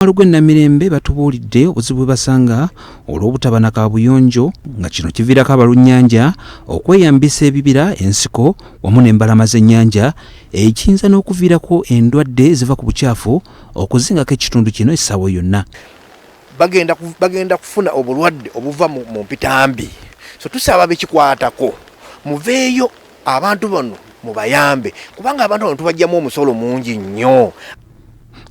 Namirembe batubuulidde obuzibu basanga olw'obutaba na kaabuyonjo nga kino kiviirako abalunnyanja okweyambisa ebibira ensiko wamu n'embalama z'ennyanja ekiyinza n'okuviirako endwadde ziva ku bukyafu okuzingako ekitundu kino essaawa yonna. Bagenda kufuna obulwadde obuva mu mpitambi, so tusaba bekikwatako muveeyo abantu bano mubayambe kubanga abantu bano tubajjamu omusolo mungi nnyo.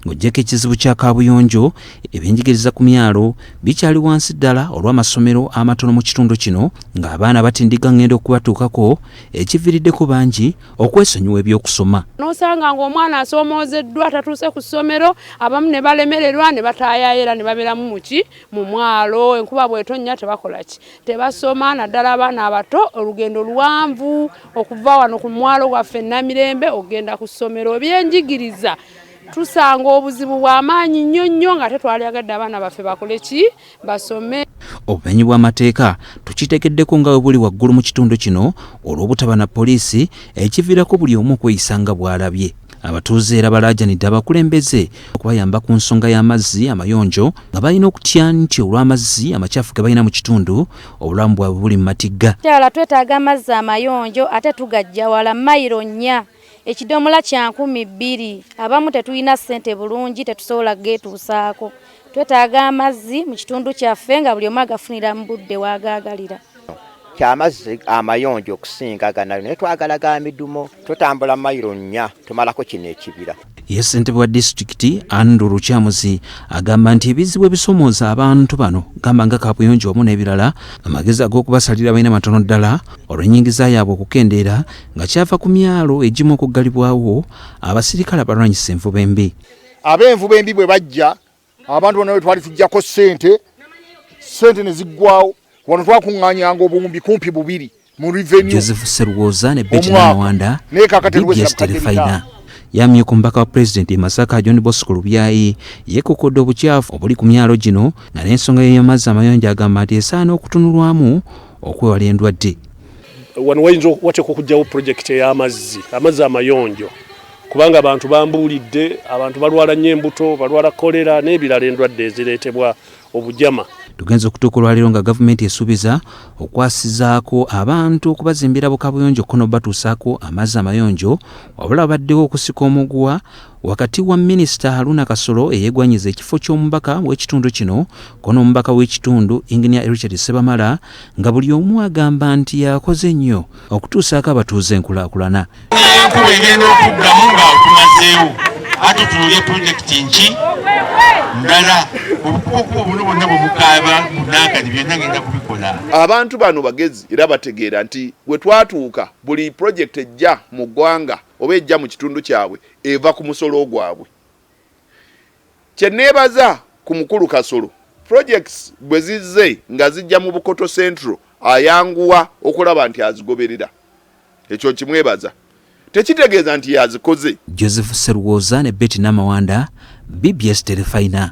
Ng'oggyeko ekizibu kya kaabuyonjo ebyenjigiriza ku myalo bikyali wansi ddala olw'amasomero amatono mu kitundu kino ng'abaana batindiga ngendo okubatuukako ekiviiriddeko bangi okwesonyiwa ebyokusoma. N'osanga ng'omwana asomoozeddwa tatuuse ku ssomero, abamu ne balemererwa ne bataayaayera ne babeeramu mu mwalo, enkuba bw'etonnya tebakola ki, tebasoma. Naddala abaana abato olugendo luwanvu okuva wano ku mwalo gwaffe Namirembe ogenda ku ssomero. Ebyenjigiriza tusanga obuzibu bw'amaanyi nnyo nga tetwalyagadde abaana baffe bakole ki, basome. Obumenyi bw'amateeka tukiteekeddeko nga bwe buli waggulu mu kitundu kino olw'obutaba na poliisi ekiviirako buli omu okweyisa nga bw'alabye. Abatuuze era balaajanidde abakulembeze okubayamba ku nsonga y'amazzi amayonjo nga balina okutya nti olw'amazzi amacaafu ge balina mu kitundu obulamu bwabwe buli mu matigga. Kyala twetaaga amazzi amayonjo ate tugajja wala mayiro 4. Ekidomola kya 200. Abamu tetulina ssente bulungi tetusobola geetuusaako. Twetaaga amazzi mu kitundu kyaffe nga buli omu agafunira mu budde waagaagalira. Kyamazzi amayonjo okusinga gana naye twagala ga midumo, tutambula mayiro 4 tumalako kino ekibira. Ye ssentebe wa disitulikiti Andrew Lukyamuzi agamba nti ebizibu ebisomooza abantu bano gamba nga kaabuyonjo wamu n'ebirala amagezi ag'okubasalira balina matono ddala olw'ennyingiza yaabwe okukendeera nga kyava ku myalo egimu okuggalibwawo abasirikale abalwanyisa envuba embi. Ab'envuba embi bwe bajja abantu bano twali tujjako ssente ne ziggwawo. Wano twakuŋŋaanyanga obuwumbi kumpi 2 mu revenue. Joseph Serwoza ne Betty Namawanda Terefayina yamye ku mbaka wa Pulezidenti e Masaka John Bosco Lubyayi yeekokodde obukyafu obuli ku myalo gino nga n'ensonga y'amazzi amayonjo agamba nti esaana okutunulwamu okwewala endwadde. Wano wayinza wateekwa okugyawo pulojekiti ey'amazzi amayonjo kubanga abantu bambuulidde abantu balwala nnyo embuto, balwala kolera n'ebirala endwadde ezireetebwa obujama. Tugenza okutuuka olwaliro nga gavumenti esuubiza okwasizaako abantu okubazimbira bukabuyonjo kono batuusaako amazzi amayonjo wabula baddewo okusika omuguwa wakati wa Minisita Haruna Kasolo eyeegwanyiza ekifo ky'omubaka w'ekitundu kino kono omubaka w'ekitundu Engineer Richard Sebamala nga buli omu agamba nti yakoze nnyo okutuusaako abatuuze enkulaakulana. Enkuba egenda okuddamu nga tumazeewo ate tutuulye pulojekiti nki ndala obukubo buno bwonna bwe bukaaba munankani byonna ngenda kubikola. Abantu bano bagezi era bategeera nti bwe twatuuka buli pulojekiti ejja mu ggwanga oba ejja mu kitundu kyabwe eva ku musolo gwabwe. Kye neebaza ku mukulu Kasolo, projects bwe zizze nga zijja mu Bukoto Central ayanguwa okulaba nti azigoberera. Ekyo kimwebaza. Tekitegeeza nti yazikoze. Joseph Serwoza ne Betty Namawanda, BBS Terefayina.